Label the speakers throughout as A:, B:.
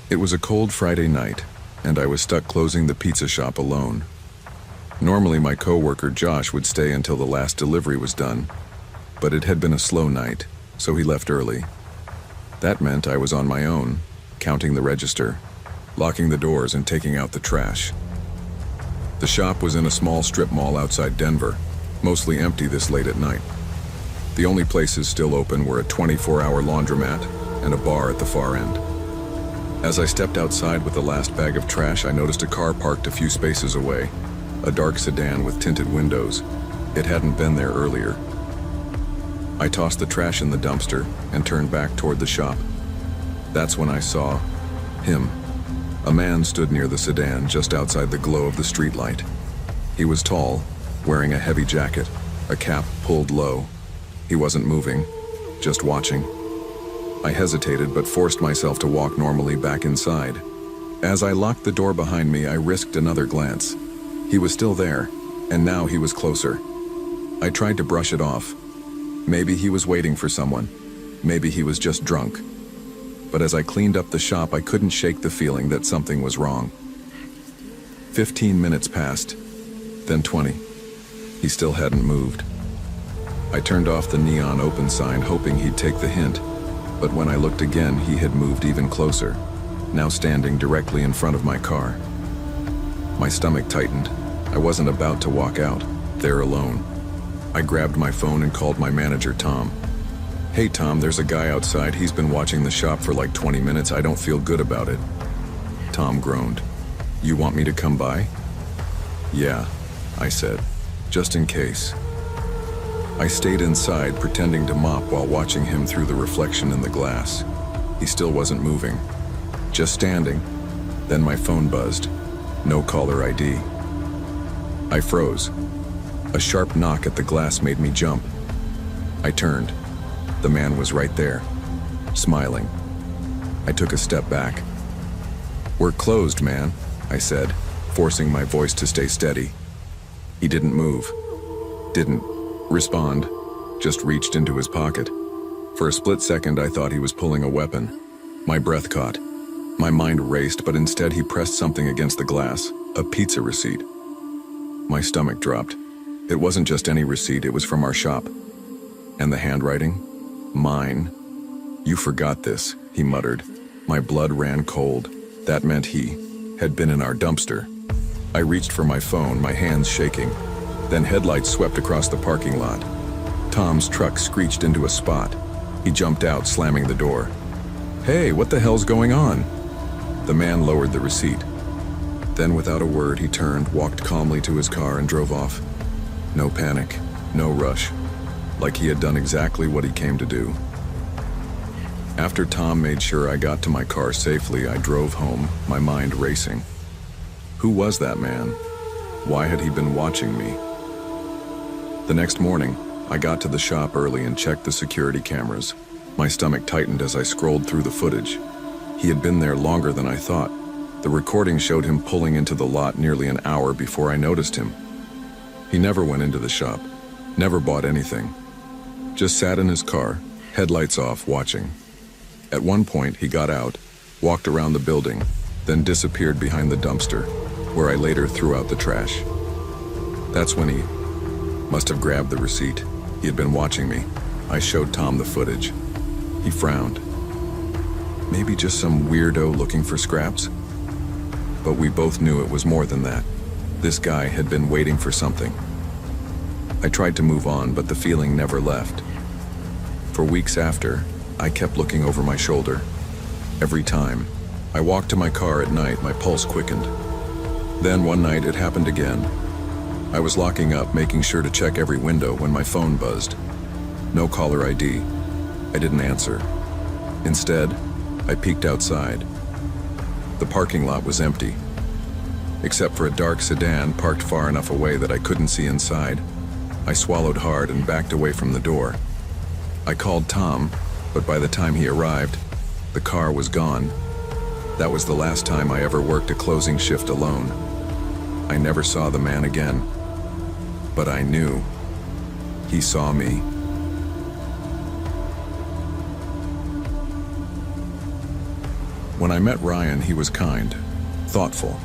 A: It was a cold Friday night, and I was stuck closing the pizza shop alone. Normally my coworker Josh would stay until the last delivery was done, but it had been a slow night, so he left early. That meant I was on my own, counting the register, locking the doors and taking out the trash. The shop was in a small strip mall outside Denver, mostly empty this late at night. The only places still open were a 24-hour laundromat and a bar at the far end. As I stepped outside with the last bag of trash, I noticed a car parked a few spaces away, a dark sedan with tinted windows. It hadn't been there earlier. I tossed the trash in the dumpster and turned back toward the shop. That's when I saw him. A man stood near the sedan just outside the glow of the streetlight. He was tall, wearing a heavy jacket, a cap pulled low. He wasn't moving, just watching. I hesitated but forced myself to walk normally back inside. As I locked the door behind me, I risked another glance. He was still there, and now he was closer. I tried to brush it off. Maybe he was waiting for someone. Maybe he was just drunk. But as I cleaned up the shop, I couldn't shake the feeling that something was wrong. 15 minutes passed, then 20. He still hadn't moved. I turned off the neon open sign, hoping he'd take the hint. But when I looked again, he had moved even closer, now standing directly in front of my car. My stomach tightened. I wasn't about to walk out, there alone. I grabbed my phone and called my manager, Tom. "Hey Tom, there's a guy outside. He's been watching the shop for like 20 minutes. I don't feel good about it." Tom groaned. "You want me to come by?" "Yeah," I said, "just in case." I stayed inside, pretending to mop while watching him through the reflection in the glass. He still wasn't moving, just standing. Then my phone buzzed. No caller ID. I froze. A sharp knock at the glass made me jump. I turned. The man was right there, smiling. I took a step back. "We're closed, man," I said, forcing my voice to stay steady. He didn't move. Didn't respond, just reached into his pocket. For a split second, I thought he was pulling a weapon. My breath caught. My mind raced, but instead he pressed something against the glass, a pizza receipt. My stomach dropped. It wasn't just any receipt, it was from our shop. And the handwriting? Mine. "You forgot this," he muttered. My blood ran cold. That meant he had been in our dumpster. I reached for my phone, my hands shaking. Then headlights swept across the parking lot. Tom's truck screeched into a spot. He jumped out, slamming the door. "Hey, what the hell's going on?" The man lowered the receipt. Then without a word, he turned, walked calmly to his car and drove off. No panic, no rush, like he had done exactly what he came to do. After Tom made sure I got to my car safely, I drove home, my mind racing. Who was that man? Why had he been watching me? The next morning, I got to the shop early and checked the security cameras. My stomach tightened as I scrolled through the footage. He had been there longer than I thought. The recording showed him pulling into the lot nearly an hour before I noticed him. He never went into the shop, never bought anything. Just sat in his car, headlights off, watching. At one point, he got out, walked around the building, then disappeared behind the dumpster, where I later threw out the trash. That's when he must have grabbed the receipt. He had been watching me. I showed Tom the footage. He frowned. Maybe just some weirdo looking for scraps? But we both knew it was more than that. This guy had been waiting for something. I tried to move on, but the feeling never left. For weeks after, I kept looking over my shoulder. Every time I walked to my car at night, my pulse quickened. Then one night it happened again. I was locking up, making sure to check every window when my phone buzzed. No caller ID. I didn't answer. Instead, I peeked outside. The parking lot was empty, except for a dark sedan parked far enough away that I couldn't see inside. I swallowed hard and backed away from the door. I called Tom, but by the time he arrived, the car was gone. That was the last time I ever worked a closing shift alone. I never saw the man again, but I knew he saw me. When I met Ryan, he was kind, thoughtful.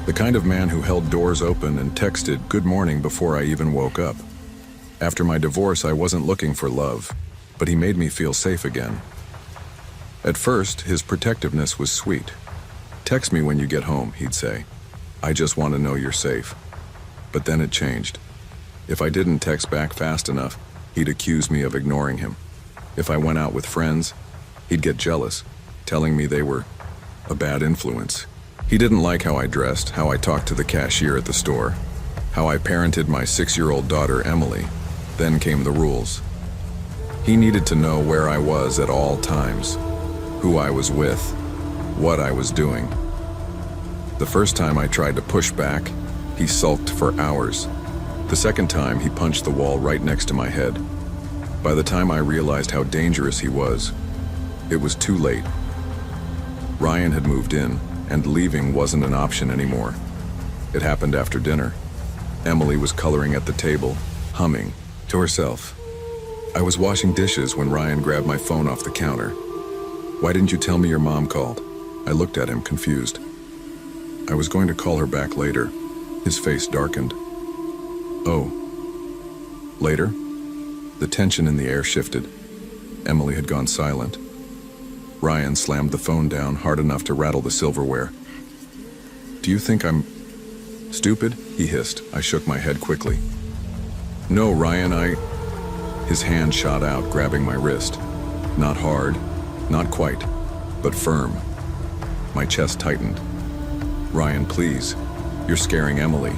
A: The kind of man who held doors open and texted good morning before I even woke up. After my divorce, I wasn't looking for love, but he made me feel safe again. At first, his protectiveness was sweet. "Text me when you get home," he'd say. "I just want to know you're safe." But then it changed. If I didn't text back fast enough, he'd accuse me of ignoring him. If I went out with friends, he'd get jealous, telling me they were a bad influence. He didn't like how I dressed, how I talked to the cashier at the store, how I parented my 6-year-old daughter, Emily. Then came the rules. He needed to know where I was at all times, who I was with, what I was doing. The first time I tried to push back, he sulked for hours. The second time, he punched the wall right next to my head. By the time I realized how dangerous he was, it was too late. Ryan had moved in, and leaving wasn't an option anymore. It happened after dinner. Emily was coloring at the table, humming to herself. I was washing dishes when Ryan grabbed my phone off the counter. "Why didn't you tell me your mom called?" I looked at him, confused. "I was going to call her back later." His face darkened. "Oh, later?" The tension in the air shifted. Emily had gone silent. Ryan slammed the phone down hard enough to rattle the silverware. "Do you think I'm stupid?" he hissed. I shook my head quickly. "No, Ryan, His hand shot out, grabbing my wrist. Not hard, not quite, but firm. My chest tightened. "Ryan, please. You're scaring Emily."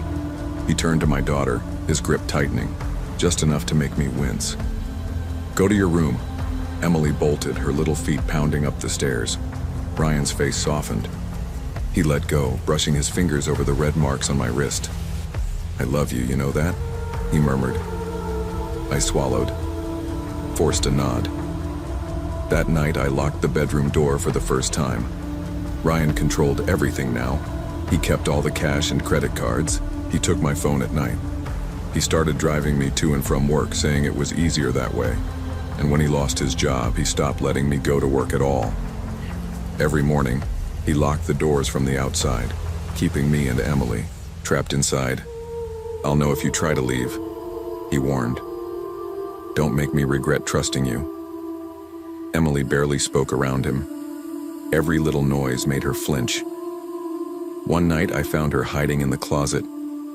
A: He turned to my daughter, his grip tightening, just enough to make me wince. "Go to your room." Emily bolted, her little feet pounding up the stairs. Ryan's face softened. He let go, brushing his fingers over the red marks on my wrist. "I love you, you know that?" he murmured. I swallowed, forced a nod. That night, I locked the bedroom door for the first time. Ryan controlled everything now. He kept all the cash and credit cards. He took my phone at night. He started driving me to and from work, saying it was easier that way. And when he lost his job, he stopped letting me go to work at all. Every morning, he locked the doors from the outside, keeping me and Emily trapped inside. "I'll know if you try to leave," he warned. "Don't make me regret trusting you." Emily barely spoke around him. Every little noise made her flinch. One night, I found her hiding in the closet,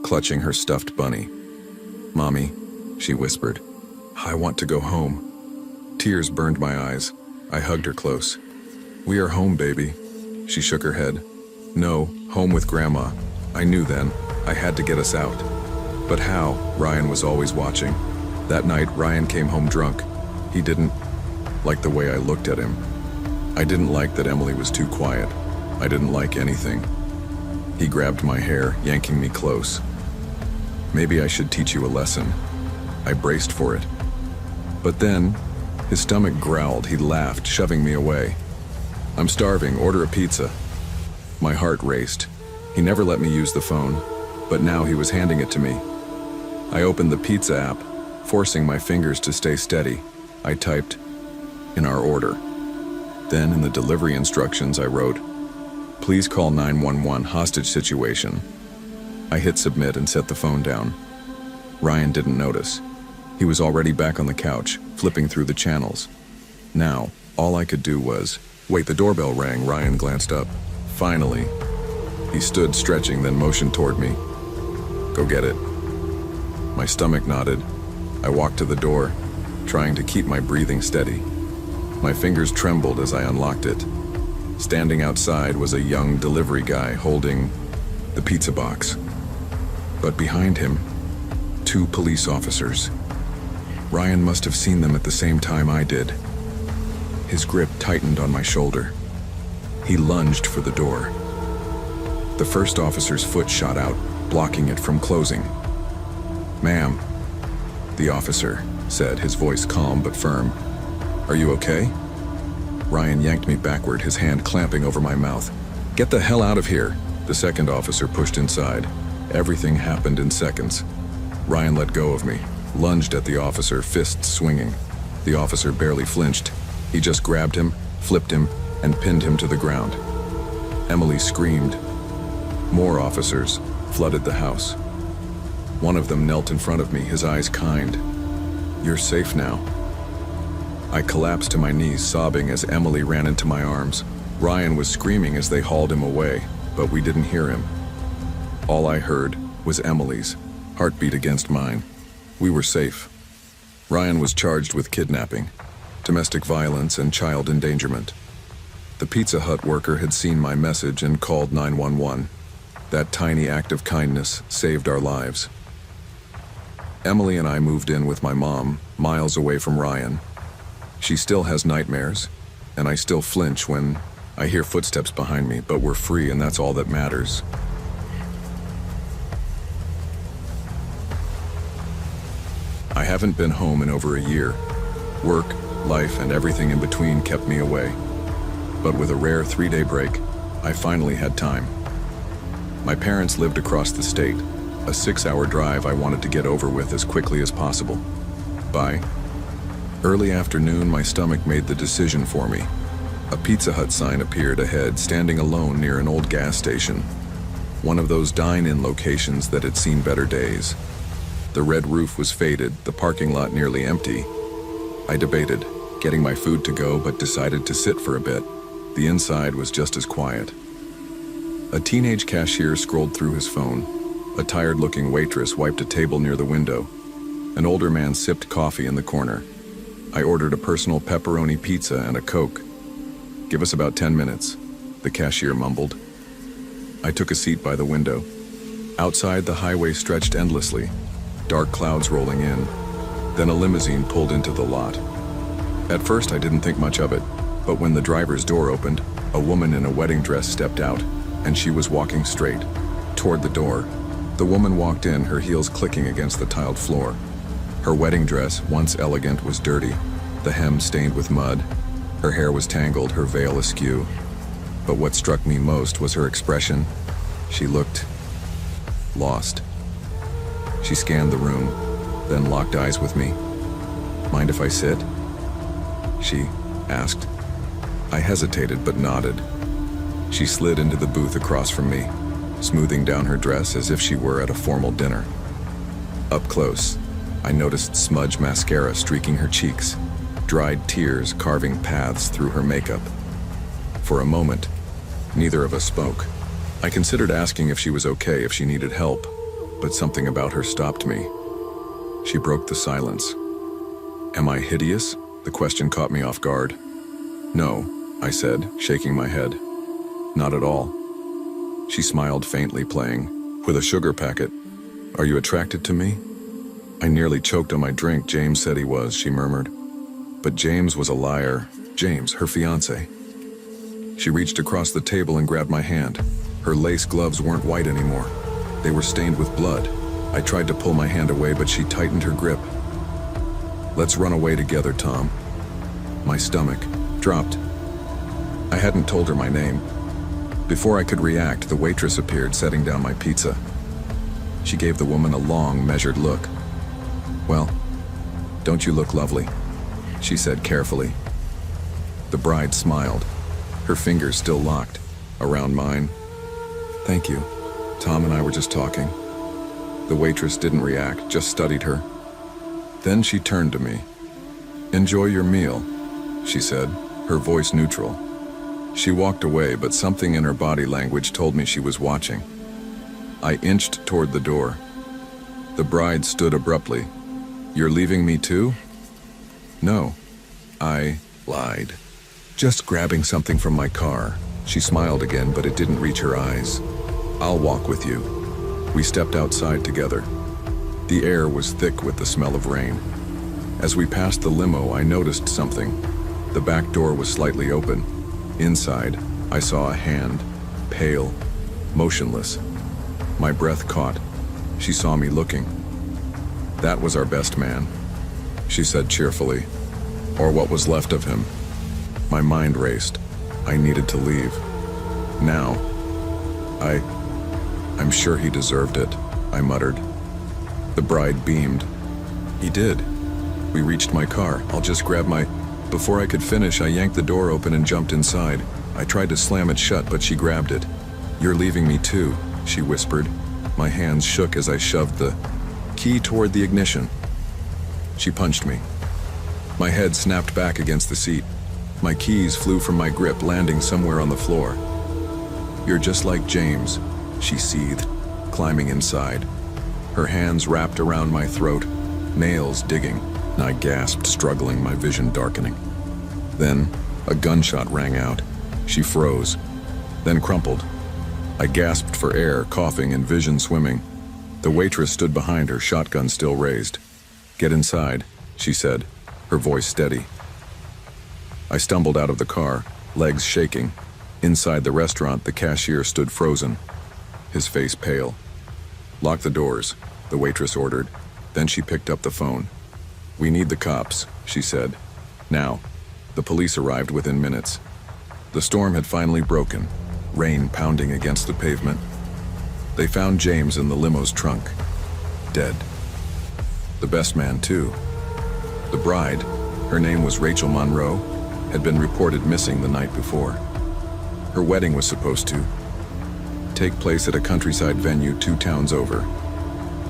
A: clutching her stuffed bunny. "Mommy," she whispered, "I want to go home." Tears burned my eyes. I hugged her close. "We are home, baby." She shook her head. "No, home with Grandma." I knew then. I had to get us out. But how? Ryan was always watching. That night, Ryan came home drunk. He didn't like the way I looked at him. I didn't like that Emily was too quiet. I didn't like anything. He grabbed my hair, yanking me close. "Maybe I should teach you a lesson." I braced for it. But then, his stomach growled. He laughed, shoving me away. "I'm starving. Order a pizza." My heart raced. He never let me use the phone, but now he was handing it to me. I opened the pizza app, forcing my fingers to stay steady. I typed, "In our order." Then in the delivery instructions I wrote, "Please call 911, hostage situation." I hit submit and set the phone down. Ryan didn't notice. He was already back on the couch, flipping through the channels. Now, all I could do was wait. The doorbell rang. Ryan glanced up. Finally. He stood stretching, then motioned toward me. "Go get it." My stomach knotted. I walked to the door, trying to keep my breathing steady. My fingers trembled as I unlocked it. Standing outside was a young delivery guy holding the pizza box. But behind him, 2 police officers. Ryan must have seen them at the same time I did. His grip tightened on my shoulder. He lunged for the door. The first officer's foot shot out, blocking it from closing. "Ma'am," the officer said, his voice calm but firm. "Are you okay?" Ryan yanked me backward, his hand clamping over my mouth. "Get the hell out of here!" The second officer pushed inside. Everything happened in seconds. Ryan let go of me, lunged at the officer, fists swinging. The officer barely flinched. He just grabbed him, flipped him, and pinned him to the ground. Emily screamed. More officers flooded the house. One of them knelt in front of me, his eyes kind. "You're safe now." I collapsed to my knees, sobbing as Emily ran into my arms. Ryan was screaming as they hauled him away, but we didn't hear him. All I heard was Emily's heartbeat against mine. We were safe. Ryan was charged with kidnapping, domestic violence, and child endangerment. The Pizza Hut worker had seen my message and called 911. That tiny act of kindness saved our lives. Emily and I moved in with my mom, miles away from Ryan. She still has nightmares, and I still flinch when I hear footsteps behind me, but we're free, and that's all that matters. I haven't been home in over a year. Work, life, and everything in between kept me away. But with a rare 3-day break, I finally had time. My parents lived across the state, a 6-hour drive I wanted to get over with as quickly as possible. By early afternoon, my stomach made the decision for me. A Pizza Hut sign appeared ahead, standing alone near an old gas station. One of those dine-in locations that had seen better days. The red roof was faded, the parking lot nearly empty. I debated getting my food to go, but decided to sit for a bit. The inside was just as quiet. A teenage cashier scrolled through his phone. A tired-looking waitress wiped a table near the window. An older man sipped coffee in the corner. I ordered a personal pepperoni pizza and a Coke. "Give us about 10 minutes," the cashier mumbled. I took a seat by the window. Outside, the highway stretched endlessly, dark clouds rolling in. Then a limousine pulled into the lot. At first, I didn't think much of it, but when the driver's door opened, a woman in a wedding dress stepped out, and she was walking straight toward the door. The woman walked in, her heels clicking against the tiled floor. Her wedding dress, once elegant, was dirty, the hem stained with mud. Her hair was tangled, her veil askew. But what struck me most was her expression. She looked lost. She scanned the room, then locked eyes with me. "Mind if I sit?" she asked. I hesitated but nodded. She slid into the booth across from me, smoothing down her dress as if she were at a formal dinner. Up close, I noticed smudge mascara streaking her cheeks, dried tears carving paths through her makeup. For a moment, neither of us spoke. I considered asking if she was okay, if she needed help, but something about her stopped me. She broke the silence. "Am I hideous?" The question caught me off guard. "No," I said, shaking my head. "Not at all." She smiled faintly, playing with a sugar packet. "Are you attracted to me?" I nearly choked on my drink. "James said he was," she murmured. But James was a liar. James, her fiancé. She reached across the table and grabbed my hand. Her lace gloves weren't white anymore. They were stained with blood. I tried to pull my hand away, but she tightened her grip. "Let's run away together, Tom." My stomach dropped. I hadn't told her my name. Before I could react, the waitress appeared, setting down my pizza. She gave the woman a long, measured look. "Well, don't you look lovely?" she said carefully. The bride smiled, her fingers still locked around mine. "Thank you. Tom and I were just talking." The waitress didn't react, just studied her. Then she turned to me. "Enjoy your meal," she said, her voice neutral. She walked away, but something in her body language told me she was watching. I inched toward the door. The bride stood abruptly. "You're leaving me too?" "No," I lied. "Just grabbing something from my car." She smiled again, but it didn't reach her eyes. "I'll walk with you." We stepped outside together. The air was thick with the smell of rain. As we passed the limo, I noticed something. The back door was slightly open. Inside, I saw a hand, pale, motionless. My breath caught. She saw me looking. "That was our best man," she said cheerfully. "Or what was left of him." My mind raced. I needed to leave. Now. I'm sure he deserved it," I muttered. The bride beamed. "He did. We reached my car. I'll just grab my..." Before I could finish, I yanked the door open and jumped inside. I tried to slam it shut, but she grabbed it. "You're leaving me too," she whispered. My hands shook as I shoved the key toward the ignition. She punched me. My head snapped back against the seat. My keys flew from my grip, landing somewhere on the floor. "You're just like James," she seethed, climbing inside. Her hands wrapped around my throat, nails digging. I gasped, struggling, my vision darkening. Then, a gunshot rang out. She froze, then crumpled. I gasped for air, coughing and vision swimming. The waitress stood behind her, shotgun still raised. "Get inside," she said, her voice steady. I stumbled out of the car, legs shaking. Inside the restaurant, the cashier stood frozen, his face pale. "Lock the doors," the waitress ordered. Then she picked up the phone. "We need the cops," she said. "Now." The police arrived within minutes. The storm had finally broken, rain pounding against the pavement. They found James in the limo's trunk, dead. The best man, too. The bride, her name was Rachel Monroe, had been reported missing the night before. Her wedding was supposed to take place at a countryside venue 2 towns over.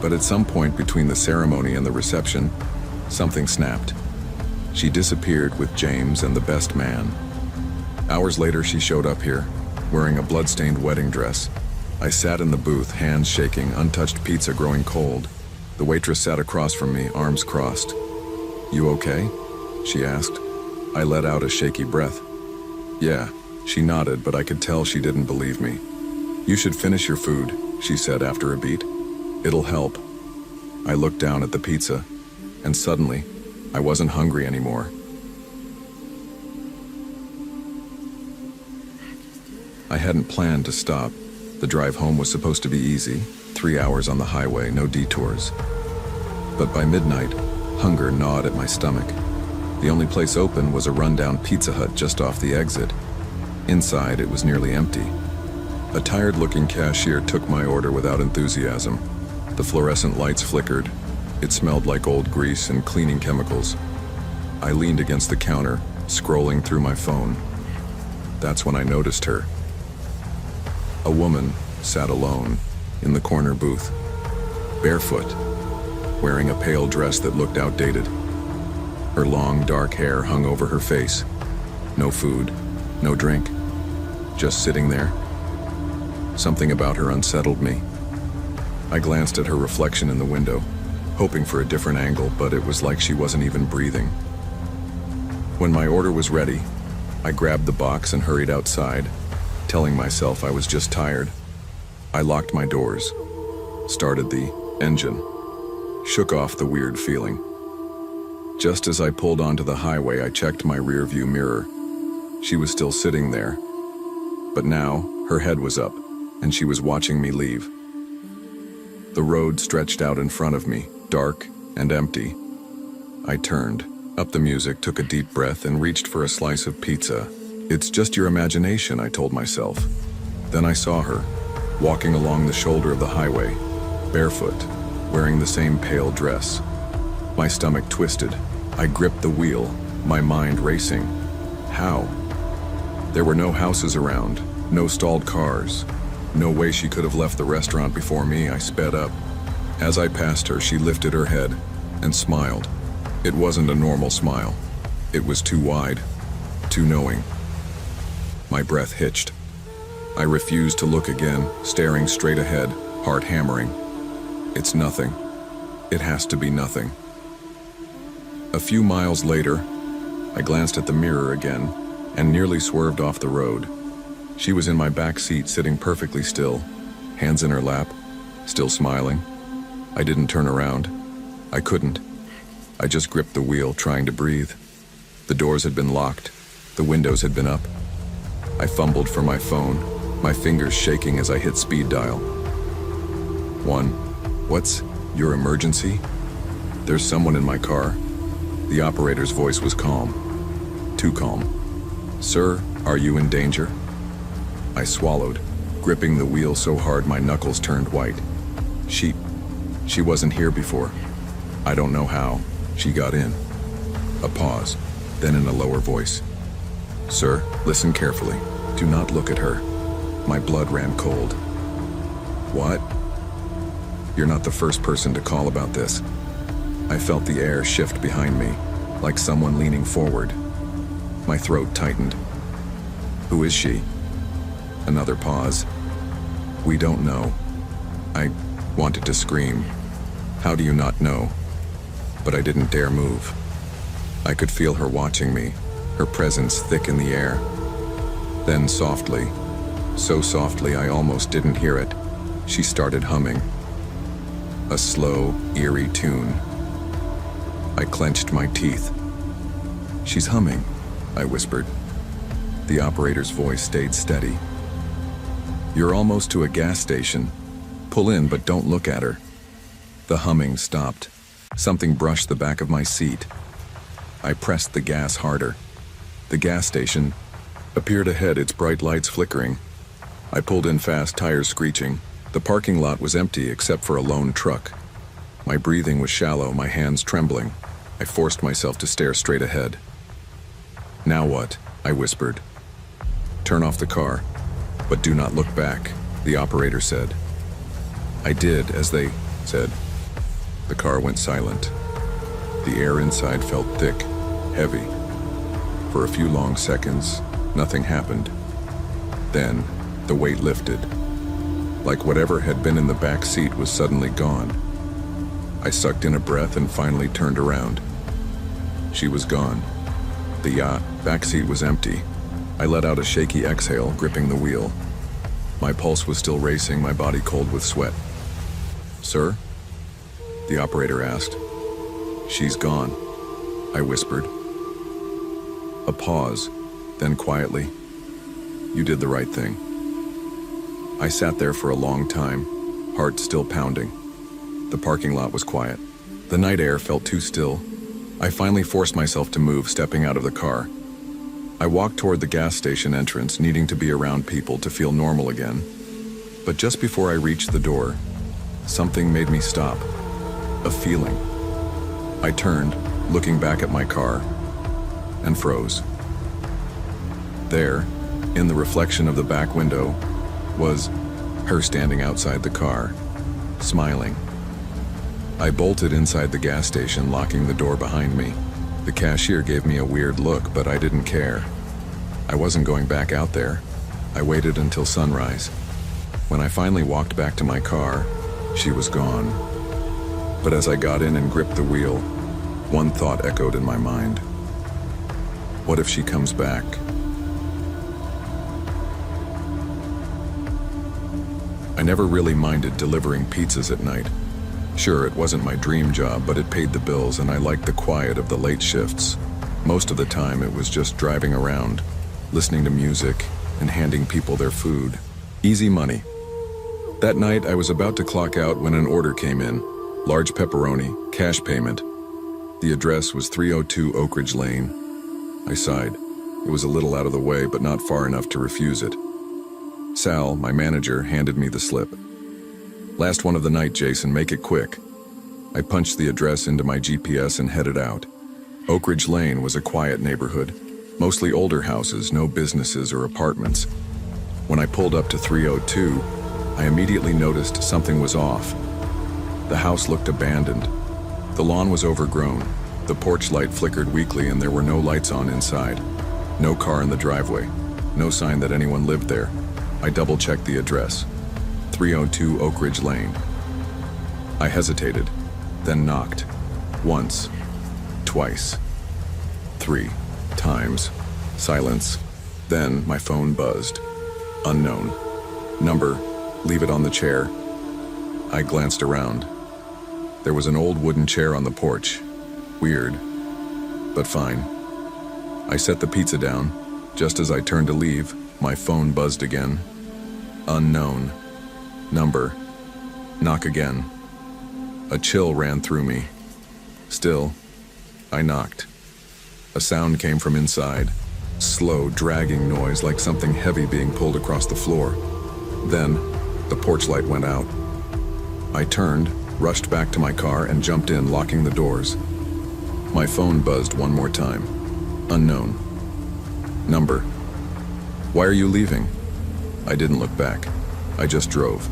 A: But at some point between the ceremony and the reception, something snapped. She disappeared with James and the best man. Hours later, she showed up here, wearing a blood-stained wedding dress. I sat in the booth, hands shaking, untouched pizza growing cold. The waitress sat across from me, arms crossed. "You okay?" she asked. I let out a shaky breath. "Yeah," she nodded, but I could tell she didn't believe me. "You should finish your food," she said after a beat. "It'll help." I looked down at the pizza, and suddenly, I wasn't hungry anymore. I hadn't planned to stop. The drive home was supposed to be easy, 3 hours on the highway, no detours. But by midnight, hunger gnawed at my stomach. The only place open was a rundown Pizza Hut just off the exit. Inside, it was nearly empty. A tired-looking cashier took my order without enthusiasm. The fluorescent lights flickered. It smelled like old grease and cleaning chemicals. I leaned against the counter, scrolling through my phone. That's when I noticed her. A woman sat alone in the corner booth, barefoot, wearing a pale dress that looked outdated. Her long, dark hair hung over her face. No food, no drink, just sitting there. Something about her unsettled me. I glanced at her reflection in the window, hoping for a different angle, but it was like she wasn't even breathing. When my order was ready, I grabbed the box and hurried outside, telling myself I was just tired. I locked my doors, started the engine, shook off the weird feeling. Just as I pulled onto the highway, I checked my rearview mirror. She was still sitting there, but now her head was up, and she was watching me leave. The road stretched out in front of me, dark and empty. I turned, up the music, took a deep breath, and reached for a slice of pizza. "It's just your imagination," I told myself. Then I saw her, walking along the shoulder of the highway, barefoot, wearing the same pale dress. My stomach twisted. I gripped the wheel, my mind racing. How? There were no houses around, no stalled cars. No way she could have left the restaurant before me. I sped up. As I passed her, she lifted her head and smiled. It wasn't a normal smile. It was too wide, too knowing. My breath hitched. I refused to look again, staring straight ahead, heart hammering. It's nothing. It has to be nothing. A few miles later, I glanced at the mirror again and nearly swerved off the road. She was in my back seat, sitting perfectly still, hands in her lap, still smiling. I didn't turn around. I couldn't. I just gripped the wheel, trying to breathe. The doors had been locked. The windows had been up. I fumbled for my phone, my fingers shaking as I hit speed dial. "1. What's your emergency?" "There's someone in my car." The operator's voice was calm. Too calm. "Sir, are you in danger?" I swallowed, gripping the wheel so hard my knuckles turned white. She wasn't here before. I don't know how. She got in. A pause. Then in a lower voice, "Sir, listen carefully. Do not look at her." My blood ran cold. "What?" "You're not the first person to call about this." I felt the air shift behind me, like someone leaning forward. My throat tightened. "Who is she?" Another pause. "We don't know." I wanted to scream. "How do you not know?" But I didn't dare move. I could feel her watching me, her presence thick in the air. Then softly, so softly I almost didn't hear it, she started humming. A slow, eerie tune. I clenched my teeth. "She's humming," I whispered. The operator's voice stayed steady. "You're almost to a gas station. Pull in, but don't look at her." The humming stopped. Something brushed the back of my seat. I pressed the gas harder. The gas station appeared ahead, its bright lights flickering. I pulled in fast, tires screeching. The parking lot was empty except for a lone truck. My breathing was shallow, my hands trembling. I forced myself to stare straight ahead. "Now what?" I whispered. "Turn off the car, but do not look back," the operator said. I did as they said. The car went silent. The air inside felt thick, heavy. For a few long seconds, nothing happened. Then, the weight lifted. Like whatever had been in the back seat was suddenly gone. I sucked in a breath and finally turned around. She was gone. The back seat was empty. I let out a shaky exhale, gripping the wheel. My pulse was still racing, my body cold with sweat. "Sir?" the operator asked. "She's gone," I whispered. A pause, then quietly, "You did the right thing." I sat there for a long time, heart still pounding. The parking lot was quiet. The night air felt too still. I finally forced myself to move, stepping out of the car. I walked toward the gas station entrance, needing to be around people to feel normal again. But just before I reached the door, something made me stop. A feeling. I turned, looking back at my car, and froze. There, in the reflection of the back window, was her standing outside the car, smiling. I bolted inside the gas station, locking the door behind me. The cashier gave me a weird look, but I didn't care. I wasn't going back out there. I waited until sunrise. When I finally walked back to my car, she was gone. But as I got in and gripped the wheel, one thought echoed in my mind. What if she comes back? I never really minded delivering pizzas at night. Sure, it wasn't my dream job, but it paid the bills and I liked the quiet of the late shifts. Most of the time it was just driving around, listening to music, and handing people their food. Easy money. That night I was about to clock out when an order came in. Large pepperoni, cash payment. The address was 302 Oak Ridge Lane. I sighed. It was a little out of the way, but not far enough to refuse it. Sal, my manager, handed me the slip. "Last one of the night, Jason, make it quick." I punched the address into my GPS and headed out. Oak Ridge Lane was a quiet neighborhood, mostly older houses, no businesses or apartments. When I pulled up to 302, I immediately noticed something was off. The house looked abandoned. The lawn was overgrown. The porch light flickered weakly and there were no lights on inside. No car in the driveway. No sign that anyone lived there. I double-checked the address. 302 Oak Ridge Lane. I hesitated, then knocked. Once. Twice. 3 times. Silence. Then my phone buzzed. Unknown. Number. Leave it on the chair. I glanced around. There was an old wooden chair on the porch. Weird, but fine. I set the pizza down. Just as I turned to leave, my phone buzzed again. Unknown. Number. Knock again. A chill ran through me. Still, I knocked. A sound came from inside. Slow, dragging noise like something heavy being pulled across the floor. Then, the porch light went out. I turned, rushed back to my car, and jumped in, locking the doors. My phone buzzed one more time. Unknown. Number. Why are you leaving? I didn't look back. I just drove.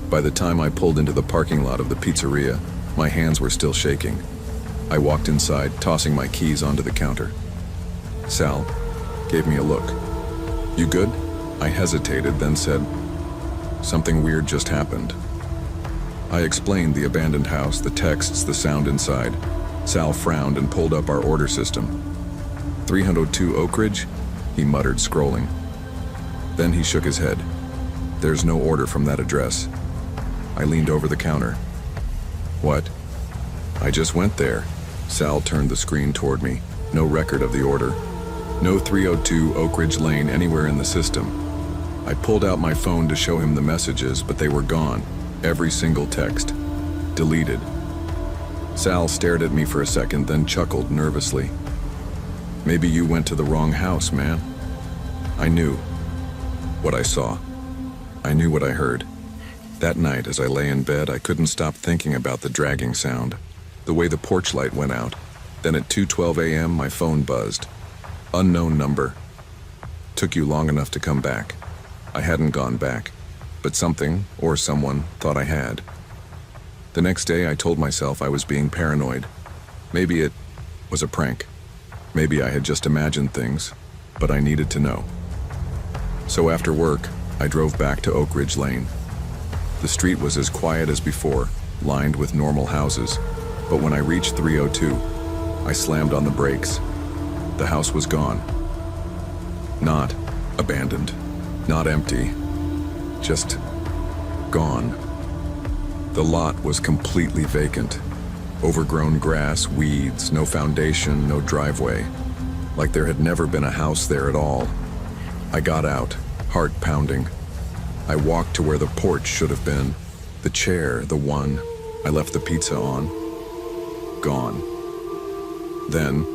A: By the time I pulled into the parking lot of the pizzeria, my hands were still shaking. I walked inside, tossing my keys onto the counter. Sal gave me a look. You good? I hesitated, then said, something weird just happened. I explained the abandoned house, the texts, the sound inside. Sal frowned and pulled up our order system. 302 Oak Ridge? He muttered, scrolling. Then he shook his head. There's no order from that address. I leaned over the counter. What? I just went there. Sal turned the screen toward me. No record of the order. No 302 Oak Ridge Lane anywhere in the system. I pulled out my phone to show him the messages, but they were gone. Every single text. Deleted. Sal stared at me for a second, then chuckled nervously. Maybe you went to the wrong house, man. I knew what I saw. I knew what I heard. That night, as I lay in bed, I couldn't stop thinking about the dragging sound, the way the porch light went out. Then at 2:12 a.m., my phone buzzed. Unknown number. Took you long enough to come back. I hadn't gone back, but something or someone thought I had. The next day, I told myself I was being paranoid. Maybe it was a prank. Maybe I had just imagined things, but I needed to know. So after work, I drove back to Oak Ridge Lane. The street was as quiet as before, lined with normal houses, but when I reached 302, I slammed on the brakes. The house was gone. Not abandoned, not empty, just gone. The lot was completely vacant. Overgrown grass, weeds, no foundation, no driveway. Like there had never been a house there at all. I got out, heart pounding. I walked to where the porch should have been. The chair, the one I left the pizza on. Gone. Then,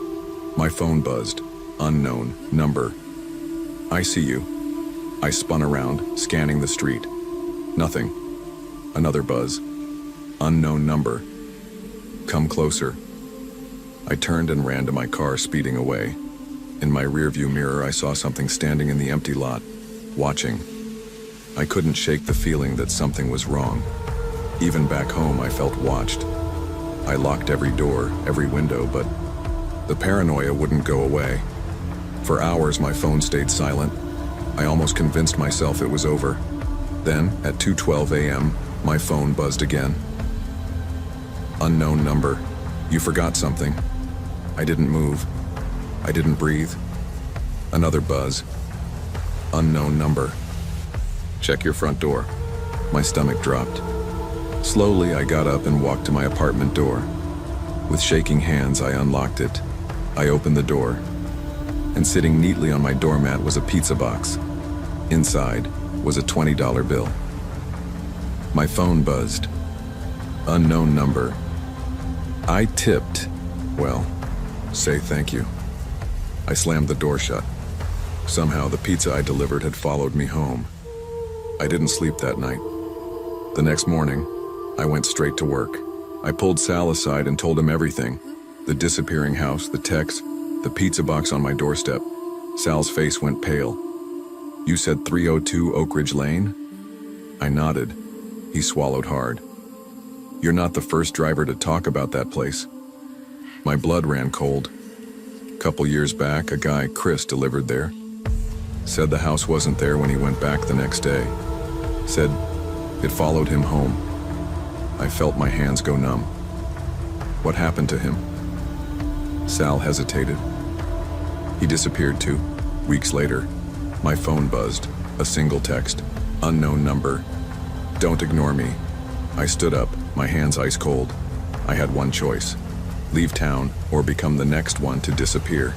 A: my phone buzzed. Unknown number. I see you. I spun around, scanning the street. Nothing. Another buzz. Unknown number. Come closer. I turned and ran to my car, speeding away. In my rearview mirror, I saw something standing in the empty lot, watching. I couldn't shake the feeling that something was wrong. Even back home, I felt watched. I locked every door, every window, but the paranoia wouldn't go away. For hours, my phone stayed silent. I almost convinced myself it was over. Then, at 2:12 a.m., my phone buzzed again. Unknown number. You forgot something. I didn't move. I didn't breathe. Another buzz. Unknown number. Check your front door. My stomach dropped. Slowly, I got up and walked to my apartment door. With shaking hands, I unlocked it. I opened the door, and sitting neatly on my doormat was a pizza box. Inside was a $20 bill. My phone buzzed. Unknown number. I tipped. Well, say thank you. I slammed the door shut. Somehow the pizza I delivered had followed me home. I didn't sleep that night. The next morning, I went straight to work. I pulled Sal aside and told him everything. The disappearing house, the text, the pizza box on my doorstep. Sal's face went pale. You said 302 Oak Ridge Lane? I nodded. He swallowed hard. You're not the first driver to talk about that place. My blood ran cold. Couple years back, a guy, Chris, delivered there. Said the house wasn't there when he went back the next day. Said it followed him home. I felt my hands go numb. What happened to him? Sal hesitated. He disappeared too. Weeks later, my phone buzzed. A single text. Unknown number. Don't ignore me. I stood up, my hands ice cold. I had one choice. Leave town or become the next one to disappear.